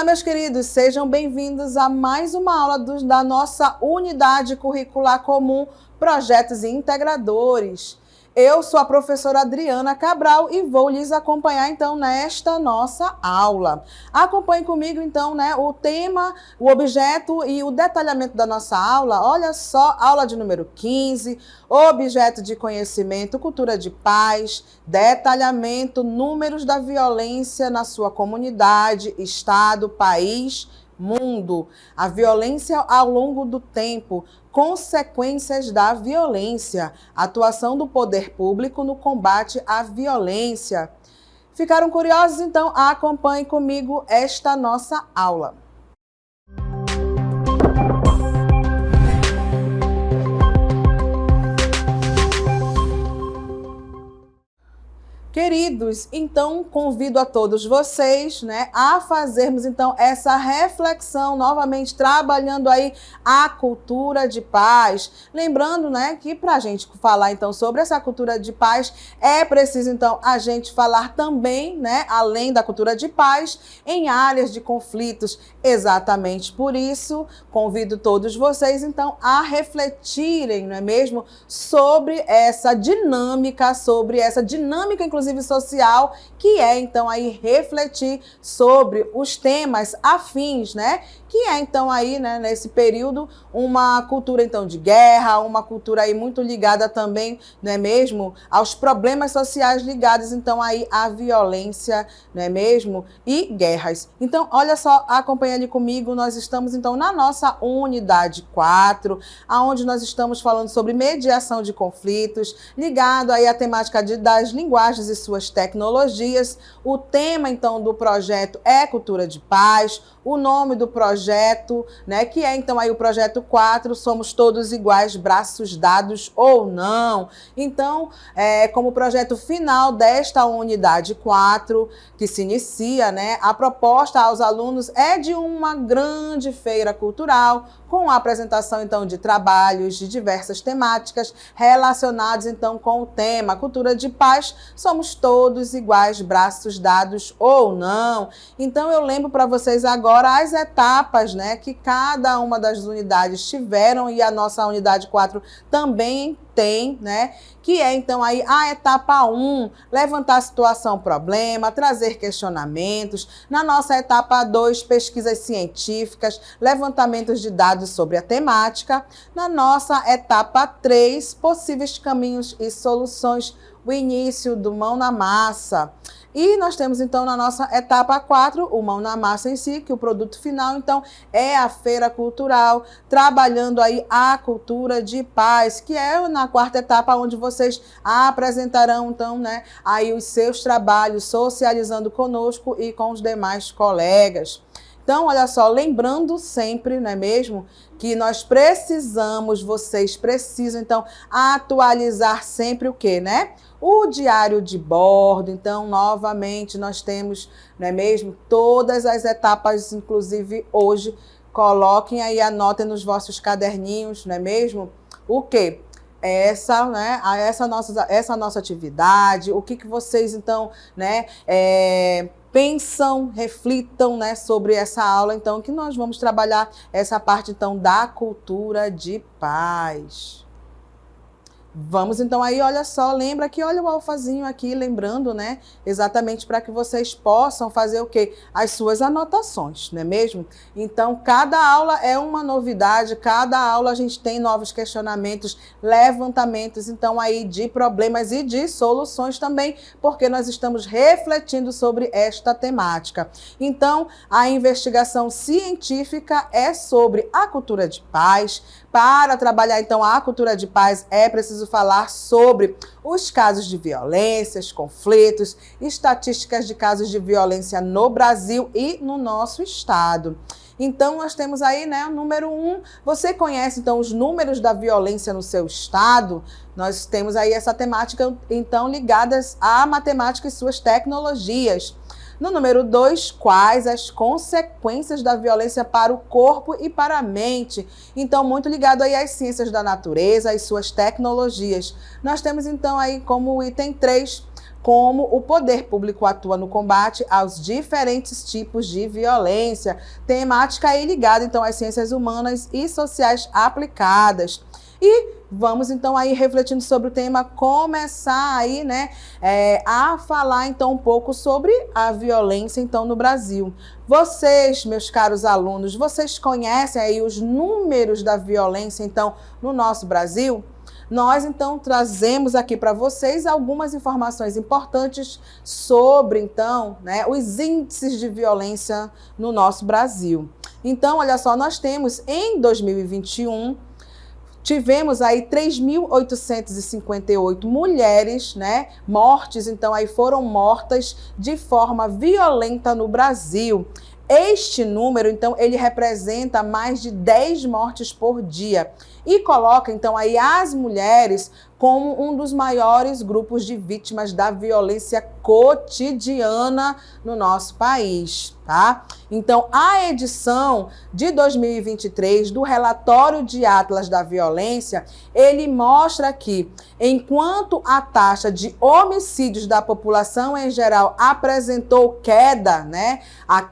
Olá, meus queridos, sejam bem-vindos a mais uma aula da nossa unidade curricular comum, Projetos Integradores. Eu sou a professora Adriana Cabral e vou lhes acompanhar, então, nesta nossa aula. Acompanhe comigo, então, o tema, o objeto e o detalhamento da nossa aula. Olha só, aula de número 15, objeto de conhecimento, cultura de paz, detalhamento, números da violência na sua comunidade, estado, país, mundo, a violência ao longo do tempo, consequências da violência, atuação do poder público no combate à violência. Ficaram curiosos? Então acompanhem comigo esta nossa aula. Queridos, então convido a todos vocês, a fazermos então essa reflexão novamente, trabalhando aí a cultura de paz. Lembrando, que para a gente falar então sobre essa cultura de paz, é preciso então a gente falar também, além da cultura de paz, em áreas de conflitos. Exatamente por isso, convido todos vocês então a refletirem, não é mesmo, sobre essa dinâmica, inclusive social, que é então aí refletir sobre os temas afins, que é então aí, nesse período, uma cultura então de guerra, uma cultura aí muito ligada também, não é mesmo, aos problemas sociais ligados então aí à violência, não é mesmo, e guerras. Então, olha só, acompanha ali comigo, nós estamos então na nossa unidade 4, aonde nós estamos falando sobre mediação de conflitos, ligado aí à temática das linguagens e suas tecnologias. O tema então do projeto é cultura de paz. O nome do projeto, que é então aí o projeto 4, somos todos iguais, braços dados ou não. Então, como projeto final desta unidade 4, que se inicia, a proposta aos alunos é de uma grande feira cultural, com a apresentação então de trabalhos de diversas temáticas relacionados então com o tema cultura de paz, somos todos iguais, braços dados ou não. Então eu lembro para vocês agora as etapas, que cada uma das unidades tiveram, e a nossa unidade 4 também tem, que é então aí a etapa 1, levantar a situação, problema, trazer questionamentos. Na nossa etapa 2, pesquisas científicas, levantamentos de dados sobre a temática. Na nossa etapa 3, possíveis caminhos e soluções, o início do mão na massa. E nós temos, então, na nossa etapa 4, o mão na massa em si, que o produto final, então, é a feira cultural, trabalhando aí a cultura de paz, que é na quarta etapa, onde vocês apresentarão, então, aí os seus trabalhos, socializando conosco e com os demais colegas. Então, olha só, lembrando sempre, não é mesmo, que nós precisamos, vocês precisam, então, atualizar sempre o quê, O diário de bordo. Então, novamente, nós temos, não é mesmo, todas as etapas, inclusive hoje, coloquem aí, anotem nos vossos caderninhos, não é mesmo? O quê? Essa nossa atividade, o que vocês, então, pensam, reflitam, sobre essa aula, então, que nós vamos trabalhar essa parte, então, da cultura de paz. Vamos então aí, olha só, lembra que olha o alfazinho aqui, lembrando, exatamente para que vocês possam fazer o quê? As suas anotações, não é mesmo? Então, cada aula é uma novidade, cada aula a gente tem novos questionamentos, levantamentos, então aí de problemas e de soluções também, porque nós estamos refletindo sobre esta temática. Então, a investigação científica é sobre a cultura de paz. Para trabalhar, então, a cultura de paz, é preciso falar sobre os casos de violências, conflitos, estatísticas de casos de violência no Brasil e no nosso estado. Então, nós temos aí, o número 1. Você conhece, então, os números da violência no seu estado? Nós temos aí essa temática, então, ligadas à matemática e suas tecnologias. No número 2, quais as consequências da violência para o corpo e para a mente? Então, muito ligado aí às ciências da natureza e suas tecnologias. Nós temos, então, aí como item 3, como o poder público atua no combate aos diferentes tipos de violência. Temática aí ligada, então, às ciências humanas e sociais aplicadas. E vamos, então, aí refletindo sobre o tema, começar aí, né, a falar, então, um pouco sobre a violência, então, no Brasil. Vocês, meus caros alunos, vocês conhecem aí os números da violência, então, no nosso Brasil? Nós, então, trazemos aqui para vocês algumas informações importantes sobre, então, né, os índices de violência no nosso Brasil. Então, olha só, nós temos em 2021, tivemos aí 3.858 mulheres, né, mortes, então aí foram mortas de forma violenta no Brasil. Este número, então, ele representa mais de 10 mortes por dia e coloca, então, aí as mulheres como um dos maiores grupos de vítimas da violência cotidiana no nosso país, tá? Então, a edição de 2023 do relatório de Atlas da Violência, ele mostra que, enquanto a taxa de homicídios da população em geral apresentou queda, né? A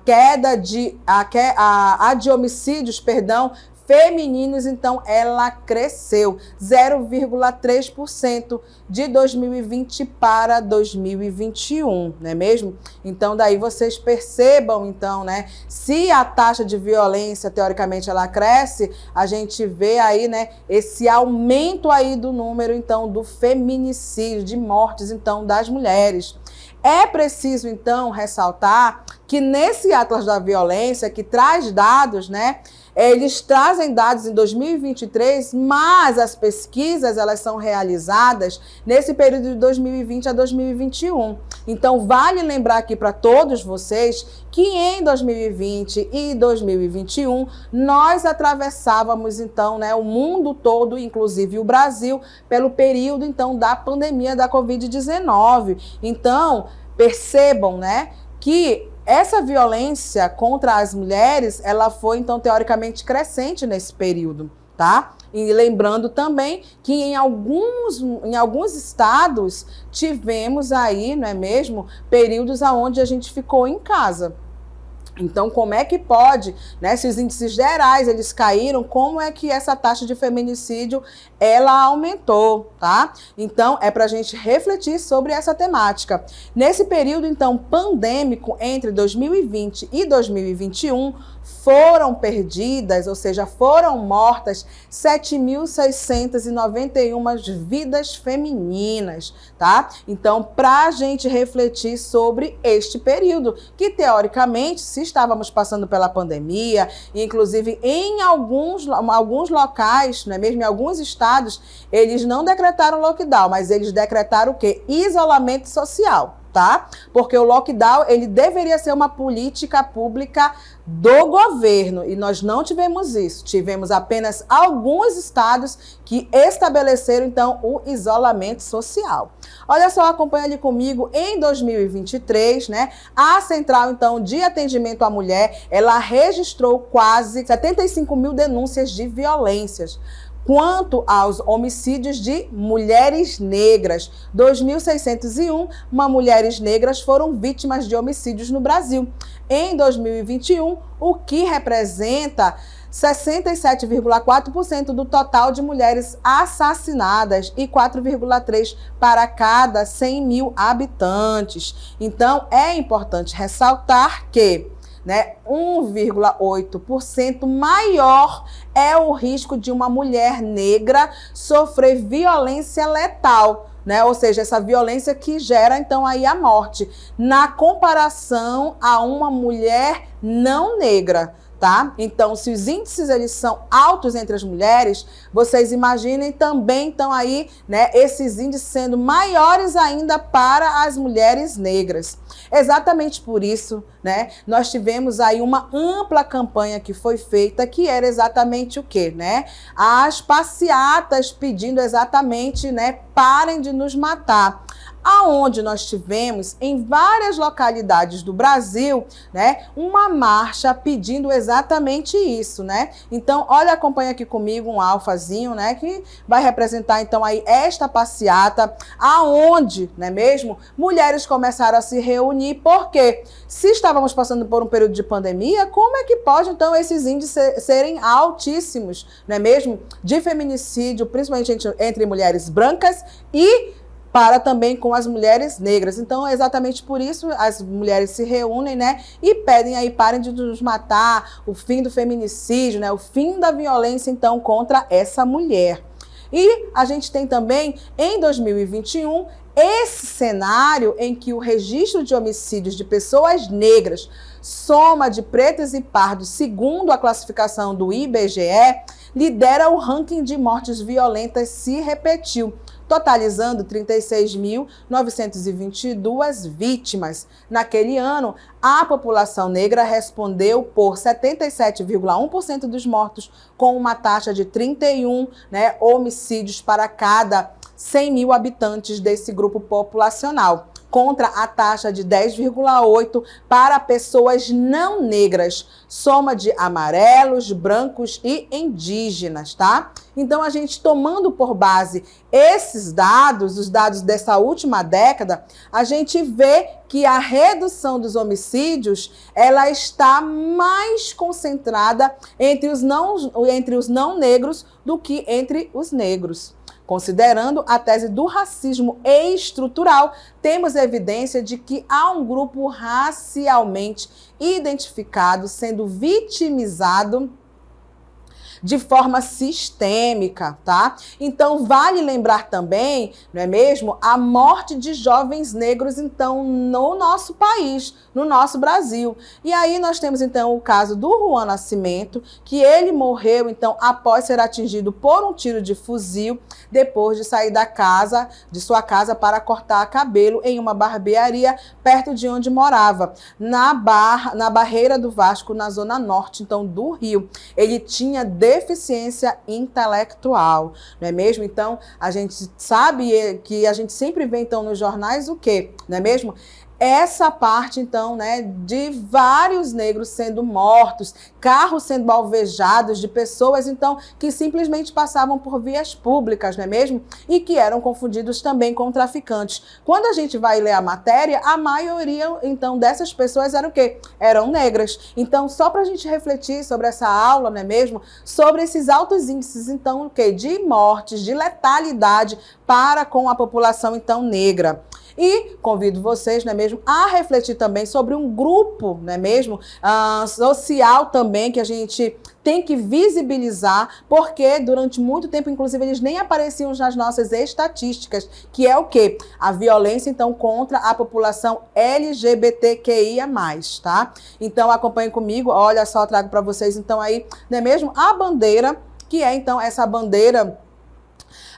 de homicídios, perdão, femininos, então, ela cresceu 0,3% de 2020 para 2021, não é mesmo? Então, daí vocês percebam, então, né, se a taxa de violência, teoricamente, ela cresce, a gente vê aí, né, esse aumento aí do número, então, do feminicídio, de mortes, então, das mulheres. É preciso, então, ressaltar que nesse Atlas da Violência, que traz dados, né, eles trazem dados em 2023, mas as pesquisas, elas são realizadas nesse período de 2020 a 2021. Então, vale lembrar aqui para todos vocês que em 2020 e 2021, nós atravessávamos, então, né, o mundo todo, inclusive o Brasil, pelo período, então, da pandemia da Covid-19. Então, percebam, né, que essa violência contra as mulheres, ela foi, então, teoricamente crescente nesse período, tá? E lembrando também que em alguns estados tivemos aí, não é mesmo, períodos onde a gente ficou em casa. Então, como é que pode, né, se os índices gerais eles caíram, como é que essa taxa de feminicídio ela aumentou, tá? Então, é para a gente refletir sobre essa temática. Nesse período, então, pandêmico, entre 2020 e 2021, foram perdidas, ou seja, foram mortas 7.691 vidas femininas, tá? Então, para a gente refletir sobre este período, que teoricamente, se estávamos passando pela pandemia, inclusive em alguns locais, não é mesmo? Em alguns estados, eles não decretaram lockdown, mas eles decretaram o quê? Isolamento social. Tá? Porque o lockdown, ele deveria ser uma política pública do governo e nós não tivemos isso. Tivemos apenas alguns estados que estabeleceram, então, o isolamento social. Olha só, acompanha ali comigo, em 2023, né, a Central, então, de Atendimento à Mulher, ela registrou quase 75 mil denúncias de violências. Quanto aos homicídios de mulheres negras, 2.601 mulheres negras foram vítimas de homicídios no Brasil. Em 2021, o que representa 67,4% do total de mulheres assassinadas e 4,3 para cada 100 mil habitantes. Então, é importante ressaltar que 1,8% maior é o risco de uma mulher negra sofrer violência letal, né? Ou seja, essa violência que gera, então, aí a morte, na comparação a uma mulher não negra. Tá? Então, se os índices eles são altos entre as mulheres, vocês imaginem também estão aí, né, esses índices sendo maiores ainda para as mulheres negras. Exatamente por isso, né, nós tivemos aí uma ampla campanha que foi feita, que era exatamente o quê, né? As passeatas pedindo exatamente, né, parem de nos matar. aonde nós tivemos em várias localidades do Brasil, né, uma marcha pedindo exatamente isso, né? Então, olha, acompanha aqui comigo um alfazinho, né, que vai representar então aí esta passeata, aonde, não é mesmo, mulheres começaram a se reunir, porque se estávamos passando por um período de pandemia, como é que pode então esses índices serem altíssimos, não é mesmo, de feminicídio, principalmente entre mulheres brancas e para também com as mulheres negras. Então, é exatamente por isso as mulheres se reúnem, né, e pedem aí, parem de nos matar, o fim do feminicídio, né, o fim da violência, então, contra essa mulher. E a gente tem também, em 2021, esse cenário em que o registro de homicídios de pessoas negras, soma de pretos e pardos, segundo a classificação do IBGE, lidera o ranking de mortes violentas, se repetiu, totalizando 36.922 vítimas. Naquele ano, a população negra respondeu por 77,1% dos mortos, com uma taxa de 31, né, homicídios para cada 100 mil habitantes desse grupo populacional, contra a taxa de 10,8 para pessoas não negras, soma de amarelos, brancos e indígenas, tá? Então, a gente tomando por base esses dados, os dados dessa última década, a gente vê que a redução dos homicídios, ela está mais concentrada entre os não negros do que entre os negros. Considerando a tese do racismo estrutural, temos evidência de que há um grupo racialmente identificado sendo vitimizado de forma sistêmica, tá? Então, vale lembrar também, não é mesmo, a morte de jovens negros, então, no nosso país, no nosso Brasil. E aí nós temos, então, o caso do Juan Nascimento, que ele morreu, então, após ser atingido por um tiro de fuzil, depois de sair de sua casa para cortar cabelo em uma barbearia perto de onde morava, na Barreira do Vasco, na zona norte, então, do Rio. Ele tinha deficiência intelectual, não é mesmo? Então, a gente sabe que a gente sempre vê, então, nos jornais o quê? Não é mesmo? Essa parte, então, né, de vários negros sendo mortos, carros sendo alvejados de pessoas, então, que simplesmente passavam por vias públicas, não é mesmo? E que eram confundidos também com traficantes. Quando a gente vai ler a matéria, a maioria, então, dessas pessoas eram o quê? Eram negras. Então, só para a gente refletir sobre essa aula, não é mesmo? Sobre esses altos índices, então, o quê? De mortes, de letalidade para com a população, então, negra. E convido vocês, não é mesmo, a refletir também sobre um grupo, não é mesmo, social também, que a gente tem que visibilizar, porque durante muito tempo, inclusive, eles nem apareciam nas nossas estatísticas, que é o quê? A violência, então, contra a população LGBTQIA+, tá? Então, acompanhem comigo, olha só, trago para vocês, então, aí, não é mesmo, a bandeira, que é, então, essa bandeira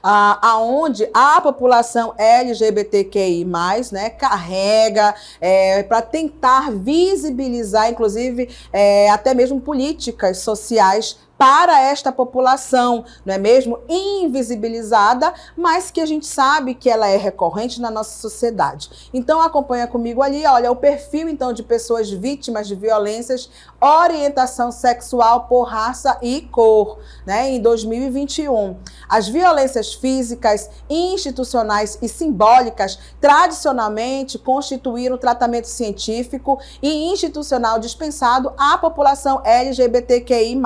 aonde a população LGBTQI+, né, carrega para tentar visibilizar, inclusive, até mesmo políticas sociais para esta população, não é mesmo? Invisibilizada, mas que a gente sabe que ela é recorrente na nossa sociedade. Então, acompanha comigo ali, olha, o perfil, então, de pessoas vítimas de violências, orientação sexual por raça e cor, né? Em 2021. As violências físicas, institucionais e simbólicas, tradicionalmente, constituíram tratamento científico e institucional dispensado à população LGBTQI+.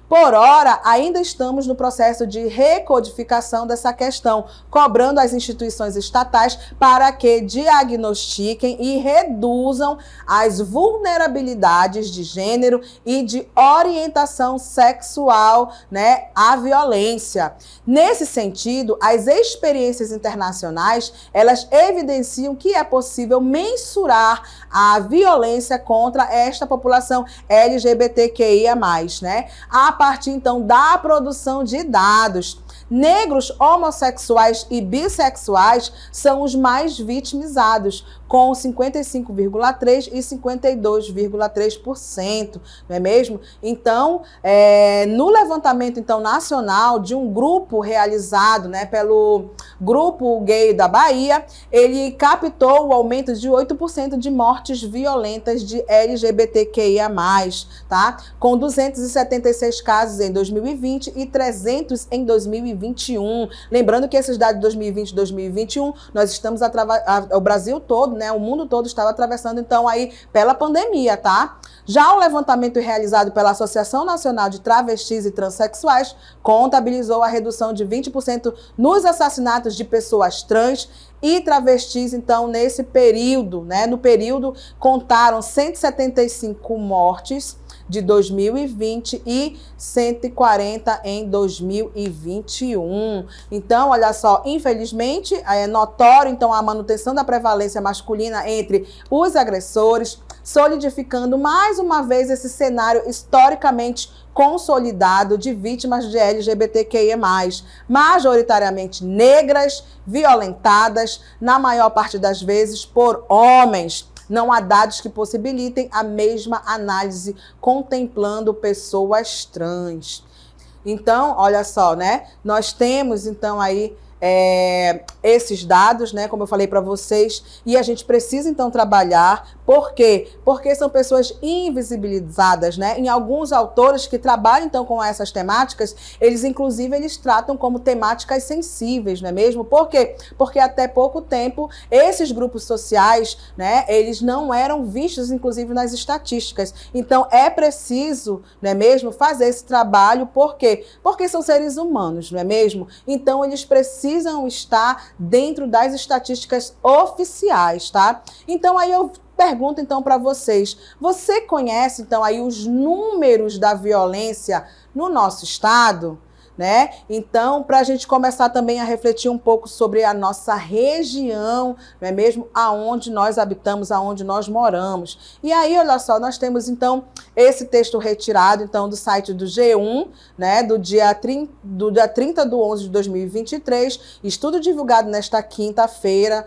Por ora, ainda estamos no processo de recodificação dessa questão, cobrando as instituições estatais para que diagnostiquem e reduzam as vulnerabilidades de gênero e de orientação sexual, né, à violência. Nesse sentido, as experiências internacionais, elas evidenciam que é possível mensurar a violência contra esta população LGBTQIA+, né? A partir, então, da produção de dados. Negros, homossexuais e bissexuais são os mais vitimizados, com 55,3% e 52,3%, não é mesmo? Então, no levantamento então, nacional de um grupo realizado, né, pelo Grupo Gay da Bahia, ele captou o aumento de 8% de mortes violentas de LGBTQIA+, tá? Com 276 casos em 2020 e 300 em 2021. Lembrando que esses dados de 2020 e 2021, nós estamos o Brasil todo, né, o mundo todo estava atravessando então aí pela pandemia, tá? Já o levantamento realizado pela Associação Nacional de Travestis e Transsexuais contabilizou a redução de 20% nos assassinatos de pessoas trans e travestis, então, nesse período, né? No período, contaram 175 mortes de 2020 e 140 em 2021. Então, olha só, infelizmente, é notório, então, a manutenção da prevalência masculina entre os agressores, solidificando mais uma vez esse cenário historicamente consolidado de vítimas de LGBTQIA+, majoritariamente negras, violentadas, na maior parte das vezes por homens. Não há dados que possibilitem a mesma análise contemplando pessoas trans. Então, olha só, né? Nós temos, então, aí esses dados, né, como eu falei para vocês, e a gente precisa então trabalhar. Por quê? Porque são pessoas invisibilizadas, né? Em alguns autores que trabalham então com essas temáticas, eles tratam como temáticas sensíveis, não é mesmo? Por quê? Porque até pouco tempo esses grupos sociais, né, eles não eram vistos inclusive nas estatísticas. Então é preciso, não é mesmo, fazer esse trabalho. Por quê? Porque são seres humanos, não é mesmo? Então eles precisam estar dentro das estatísticas oficiais, tá? Então aí eu pergunto então para vocês, você conhece então aí os números da violência no nosso estado? Né? Então, para a gente começar também a refletir um pouco sobre a nossa região, não é mesmo? Aonde nós habitamos, aonde nós moramos. E aí, olha só, nós temos então esse texto retirado então do site do G1, né? Do dia 30/11/2023, estudo divulgado nesta quinta-feira,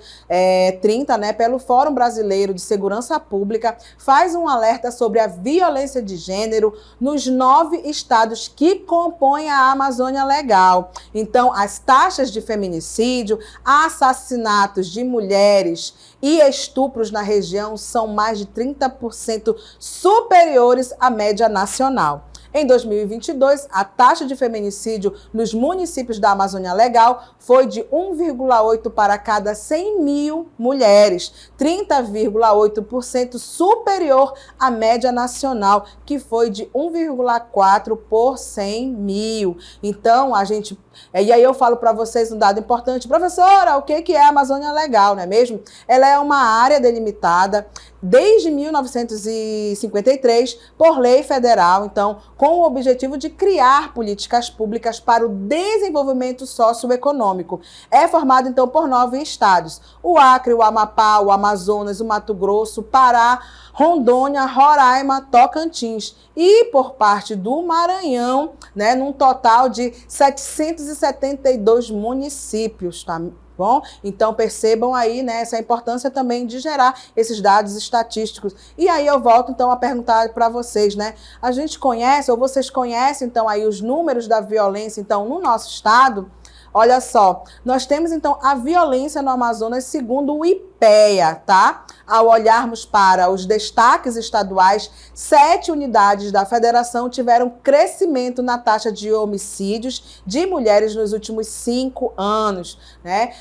30, né? Pelo Fórum Brasileiro de Segurança Pública, faz um alerta sobre a violência de gênero nos 9 estados que compõem a Amazônia Legal. Então, as taxas de feminicídio, assassinatos de mulheres e estupros na região são mais de 30% superiores à média nacional. Em 2022, a taxa de feminicídio nos municípios da Amazônia Legal foi de 1,8 para cada 100 mil mulheres, 30,8% superior à média nacional, que foi de 1,4 por 100 mil. Então, e aí eu falo para vocês um dado importante. Professora, o que é a Amazônia Legal, não é mesmo? Ela é uma área delimitada desde 1953 por lei federal, então, com o objetivo de criar políticas públicas para o desenvolvimento socioeconômico. É formado, então, por 9 estados: o Acre, o Amapá, o Amazonas, o Mato Grosso, Pará, Rondônia, Roraima, Tocantins. E por parte do Maranhão, né, num total de 772 municípios, tá? Bom, então percebam aí, né, essa importância também de gerar esses dados estatísticos. E aí eu volto então a perguntar para vocês, né? A gente conhece, ou vocês conhecem então aí os números da violência então no nosso estado? Olha só, nós temos então a violência no Amazonas segundo o IPEA, tá? Ao olharmos para os destaques estaduais, 7 unidades da federação tiveram crescimento na taxa de homicídios de mulheres nos últimos 5 anos, né?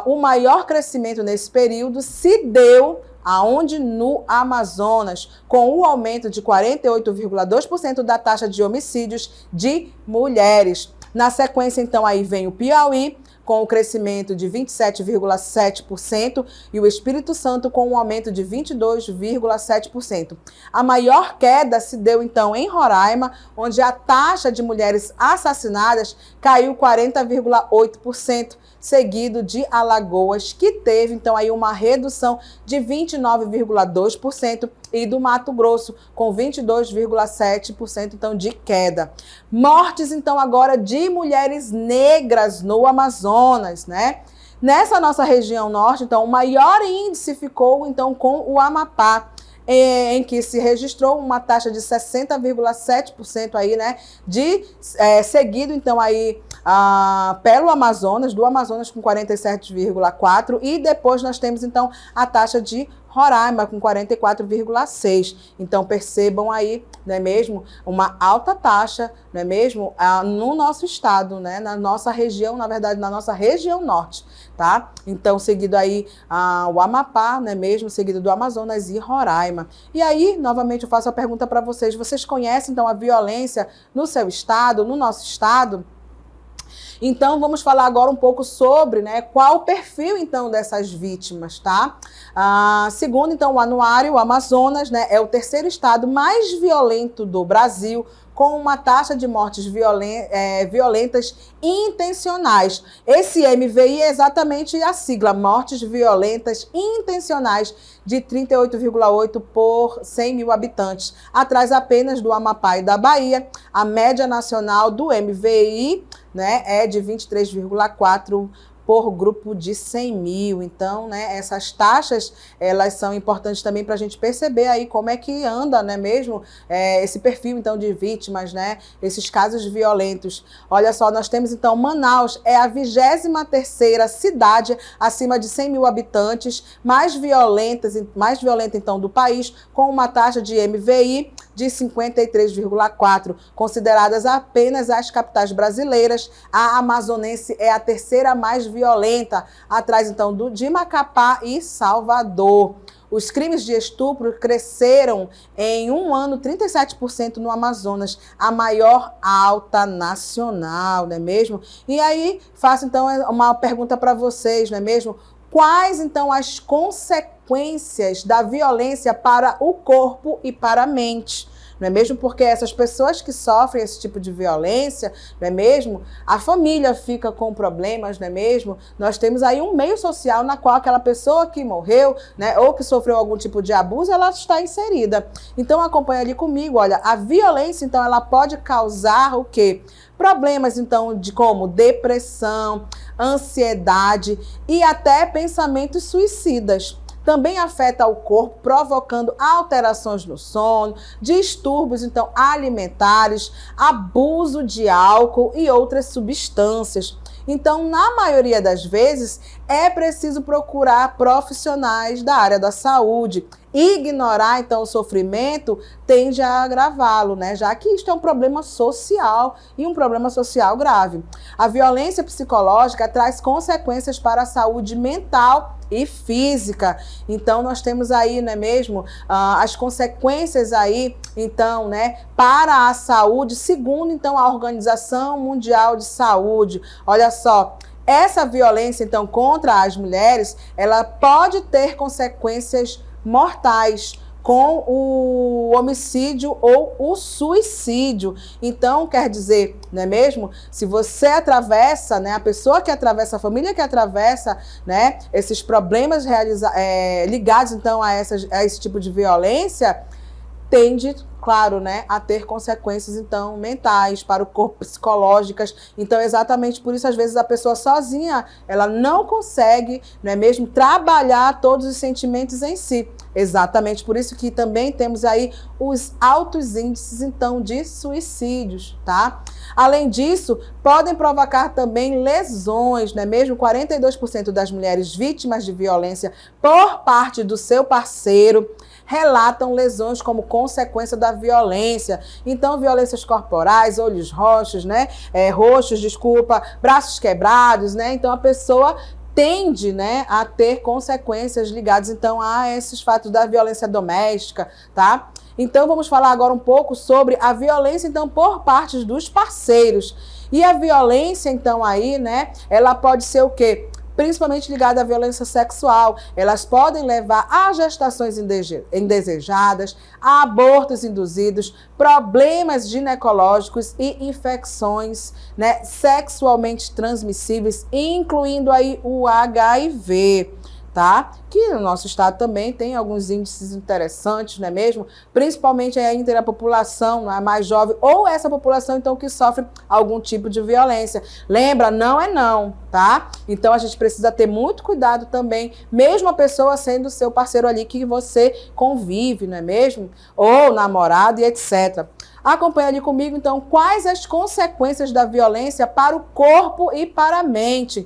O maior crescimento nesse período se deu aonde? No Amazonas, com o aumento de 48,2% da taxa de homicídios de mulheres. Na sequência, então, aí vem o Piauí, com o crescimento de 27,7%, e o Espírito Santo com um aumento de 22,7%. A maior queda se deu, então, em Roraima, onde a taxa de mulheres assassinadas caiu 40,8%, seguido de Alagoas, que teve, então, aí uma redução de 29,2%, e do Mato Grosso, com 22,7% então de queda. Mortes então agora de mulheres negras no Amazonas, né? Nessa nossa região norte, então, o maior índice ficou então com o Amapá, em que se registrou uma taxa de 60,7% aí, né, seguido então aí pelo Amazonas, do Amazonas com 47,4%, e depois nós temos então a taxa de Roraima com 44,6%. Então percebam aí, não é mesmo, uma alta taxa, não é mesmo, no nosso estado, né, na nossa região, na verdade, na nossa região norte, tá? Então seguido aí o Amapá, não é mesmo, seguido do Amazonas e Roraima. E aí, novamente, eu faço a pergunta para vocês: vocês conhecem então a violência no seu estado, no nosso estado? Então, vamos falar agora um pouco sobre, né, qual o perfil, então, dessas vítimas, tá? Segundo, então, o anuário, o Amazonas, né, é o terceiro estado mais violento do Brasil, com uma taxa de mortes violentas intencionais. Esse MVI é exatamente a sigla, mortes violentas intencionais, de 38,8 por 100 mil habitantes, atrás apenas do Amapá e da Bahia. A média nacional do MVI, né, é de 23,4 por grupo de 100 mil. Então, né, essas taxas, elas são importantes também para a gente perceber aí como é que anda, né, mesmo, esse perfil, então, de vítimas, né, esses casos violentos. Olha só, nós temos, então, Manaus é a 23ª cidade acima de 100 mil habitantes, mais violenta, então, do país, com uma taxa de MVI de 53,4, consideradas apenas as capitais brasileiras. A amazonense é a terceira mais violenta, atrás então de Macapá e Salvador. Os crimes de estupro cresceram em um ano 37% no Amazonas, a maior alta nacional, não é mesmo? E aí, faço então uma pergunta para vocês, não é mesmo? Quais então as consequências da violência para o corpo e para a mente? Não é mesmo? Porque essas pessoas que sofrem esse tipo de violência, não é mesmo? A família fica com problemas, não é mesmo? Nós temos aí um meio social na qual aquela pessoa que morreu, né, ou que sofreu algum tipo de abuso, ela está inserida. Então acompanha ali comigo, olha, a violência, então, ela pode causar o quê? Problemas, então, como depressão, ansiedade e até pensamentos suicidas. Também afeta o corpo, provocando alterações no sono, distúrbios, então, alimentares, abuso de álcool e outras substâncias. Então, na maioria das vezes, é preciso procurar profissionais da área da saúde. Ignorar, então, o sofrimento tende a agravá-lo, né? Já que isto é um problema social e um problema social grave. A violência psicológica traz consequências para a saúde mental e física. Então, nós temos aí, não é mesmo, as consequências aí, então, né, para a saúde, segundo, então, a Organização Mundial de Saúde. Olha só, essa violência, então, contra as mulheres, ela pode ter consequências mortais, com o homicídio ou o suicídio. Então, quer dizer, não é mesmo? Se você atravessa, né, a pessoa que atravessa, a família que atravessa, né, esses problemas ligados, então, a esse tipo de violência, tende, claro, né, a ter consequências, então, mentais, para o corpo, psicológicas. Então, exatamente por isso, às vezes, a pessoa sozinha, ela não consegue, não é mesmo, trabalhar todos os sentimentos em si. Exatamente por isso que também temos aí os altos índices, então, de suicídios, tá? Além disso, podem provocar também lesões, não é mesmo? 42% das mulheres vítimas de violência por parte do seu parceiro relatam lesões como consequência da violência. Então, violências corporais, olhos roxos, né? Braços quebrados, né? Então, a pessoa tende, né, a ter consequências ligadas, então, a esses fatos da violência doméstica, tá? Então, vamos falar agora um pouco sobre a violência, então, por parte dos parceiros. E a violência, então, aí, né, ela pode ser o quê? Principalmente ligada à violência sexual. Elas podem levar a gestações indesejadas, a abortos induzidos, problemas ginecológicos e infecções, né, sexualmente transmissíveis, incluindo aí o HIV, tá? Que no nosso estado também tem alguns índices interessantes, não é mesmo? Principalmente entre a população mais jovem ou essa população, então, que sofre algum tipo de violência. Lembra, não é não, tá? Então, a gente precisa ter muito cuidado também, mesmo a pessoa sendo seu parceiro ali que você convive, não é mesmo? Ou namorado e etc. Acompanhe ali comigo, então, quais as consequências da violência para o corpo e para a mente.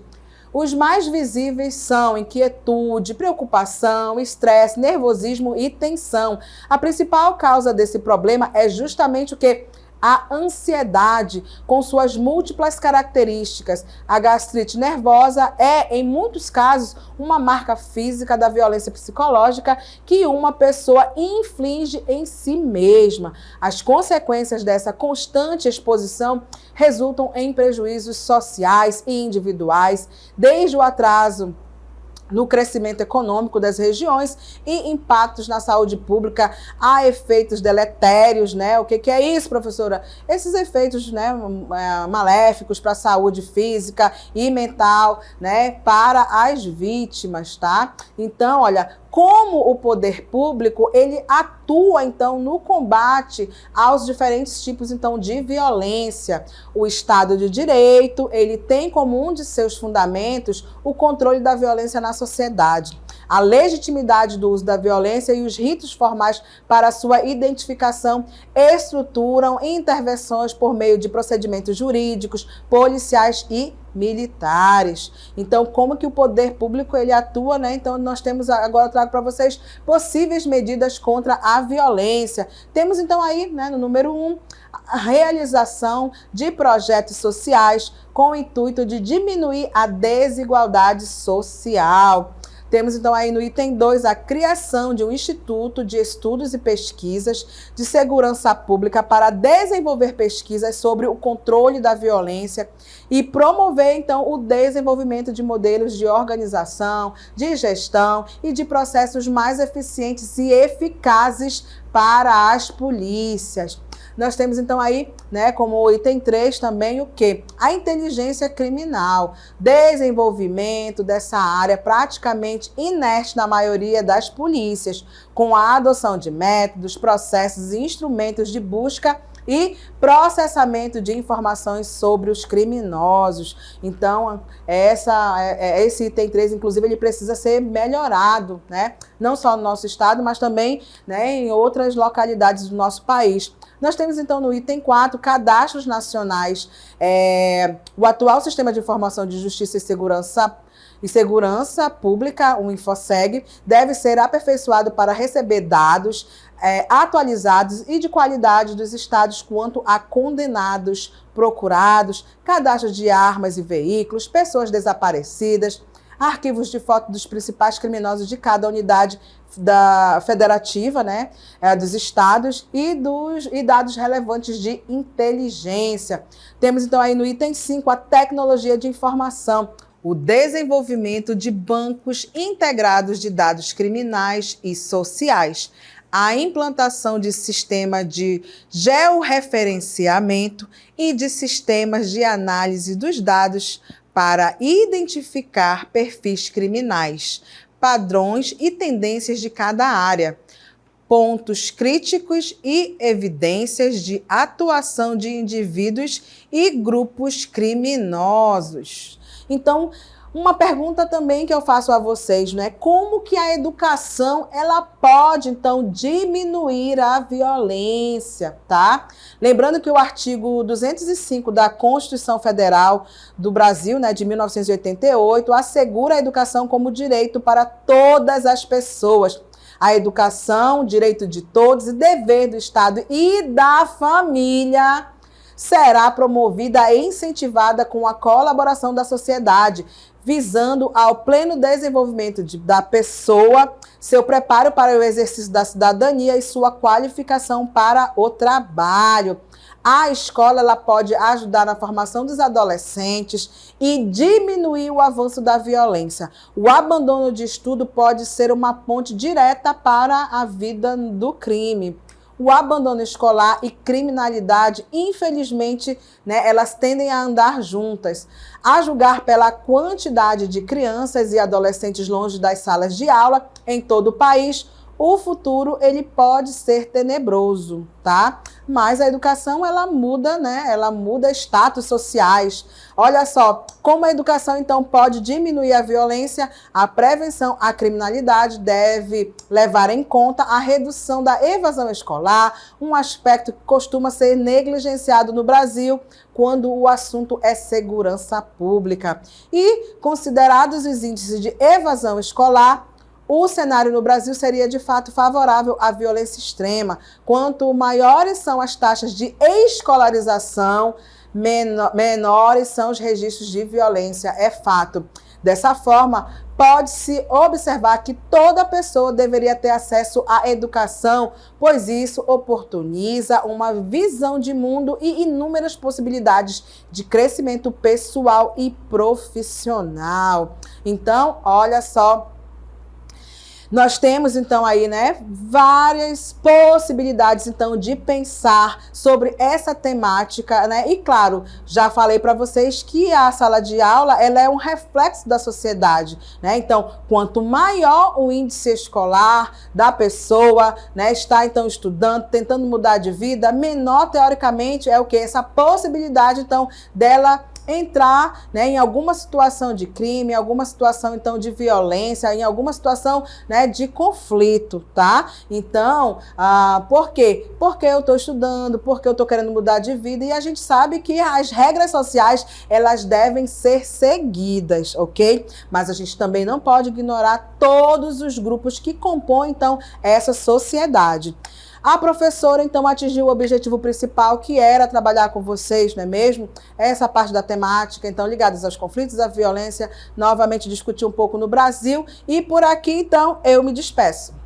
Os mais visíveis são inquietude, preocupação, estresse, nervosismo e tensão. A principal causa desse problema é justamente o quê? A ansiedade, com suas múltiplas características. A gastrite nervosa é, em muitos casos, uma marca física da violência psicológica que uma pessoa inflige em si mesma. As consequências dessa constante exposição resultam em prejuízos sociais e individuais, desde o atraso no crescimento econômico das regiões e impactos na saúde pública, há efeitos deletérios, né? O que é isso, professora? Esses efeitos, né, maléficos para a saúde física e mental, né, para as vítimas, tá? Então, olha, como o poder público, ele atua, então, no combate aos diferentes tipos, então, de violência. O Estado de Direito, ele tem como um de seus fundamentos o controle da violência na sociedade. A legitimidade do uso da violência e os ritos formais para sua identificação estruturam intervenções por meio de procedimentos jurídicos, policiais e militares. Então, como que o poder público ele atua, né? Então, nós temos, agora eu trago para vocês possíveis medidas contra a violência. Temos, então, aí, né, no número 1, a realização de projetos sociais com o intuito de diminuir a desigualdade social. Temos, então, aí no item 2, a criação de um Instituto de Estudos e Pesquisas de Segurança Pública para desenvolver pesquisas sobre o controle da violência e promover, então, o desenvolvimento de modelos de organização, de gestão e de processos mais eficientes e eficazes para as polícias. Nós temos, então, aí, né, como item 3 também, o quê? A inteligência criminal, desenvolvimento dessa área praticamente inerte na maioria das polícias, com a adoção de métodos, processos e instrumentos de busca e processamento de informações sobre os criminosos. Então, esse item 3, inclusive, ele precisa ser melhorado, né? Não só no nosso estado, mas também, né, em outras localidades do nosso país. Nós temos, então, no item 4, cadastros nacionais. O atual Sistema de Informação de Justiça e Segurança Pública, o InfoSeg, deve ser aperfeiçoado para receber dados atualizados e de qualidade dos estados quanto a condenados, procurados, cadastro de armas e veículos, pessoas desaparecidas, arquivos de foto dos principais criminosos de cada unidade da federativa, né, dos estados e dados relevantes de inteligência. Temos, então, aí no item 5, a tecnologia de informação, o desenvolvimento de bancos integrados de dados criminais e sociais, a implantação de sistema de georreferenciamento e de sistemas de análise dos dados para identificar perfis criminais, padrões e tendências de cada área, pontos críticos e evidências de atuação de indivíduos e grupos criminosos. Então, uma pergunta também que eu faço a vocês, né? Como que a educação, ela pode, então, diminuir a violência, tá? Lembrando que o artigo 205 da Constituição Federal do Brasil, né, de 1988, assegura a educação como direito para todas as pessoas. A educação, direito de todos e dever do Estado e da família, será promovida e incentivada com a colaboração da sociedade, visando ao pleno desenvolvimento da pessoa, seu preparo para o exercício da cidadania e sua qualificação para o trabalho. A escola ela pode ajudar na formação dos adolescentes e diminuir o avanço da violência. O abandono de estudo pode ser uma ponte direta para a vida do crime. o abandono escolar e criminalidade, infelizmente, né, elas tendem a andar juntas. A julgar pela quantidade de crianças e adolescentes longe das salas de aula em todo o país, o futuro ele pode ser tenebroso, tá? Mas a educação ela muda, né? Ela muda status sociais. Olha só, como a educação então pode diminuir a violência, a prevenção à criminalidade deve levar em conta a redução da evasão escolar, um aspecto que costuma ser negligenciado no Brasil quando o assunto é segurança pública. E considerados os índices de evasão escolar, o cenário no Brasil seria de fato favorável à violência extrema. Quanto maiores são as taxas de escolarização, menores são os registros de violência, é fato. Dessa forma, pode-se observar que toda pessoa deveria ter acesso à educação, pois isso oportuniza uma visão de mundo e inúmeras possibilidades de crescimento pessoal e profissional. Então, olha só, nós temos, então, aí, né, várias possibilidades, então, de pensar sobre essa temática, né? E, claro, já falei para vocês que a sala de aula, ela é um reflexo da sociedade, né? Então, quanto maior o índice escolar da pessoa, né, está, então, estudando, tentando mudar de vida, menor, teoricamente, é o quê? Essa possibilidade, então, dela entrar, né, em alguma situação de crime, em alguma situação, então, de violência, em alguma situação, né, de conflito, tá? Então, por quê? Porque eu estou estudando, porque eu estou querendo mudar de vida, e a gente sabe que as regras sociais, elas devem ser seguidas, ok? Mas a gente também não pode ignorar todos os grupos que compõem, então, essa sociedade. A professora, então, atingiu o objetivo principal, que era trabalhar com vocês, não é mesmo? Essa parte da temática, então, ligadas aos conflitos, à violência, novamente discutir um pouco no Brasil. E por aqui, então, eu me despeço.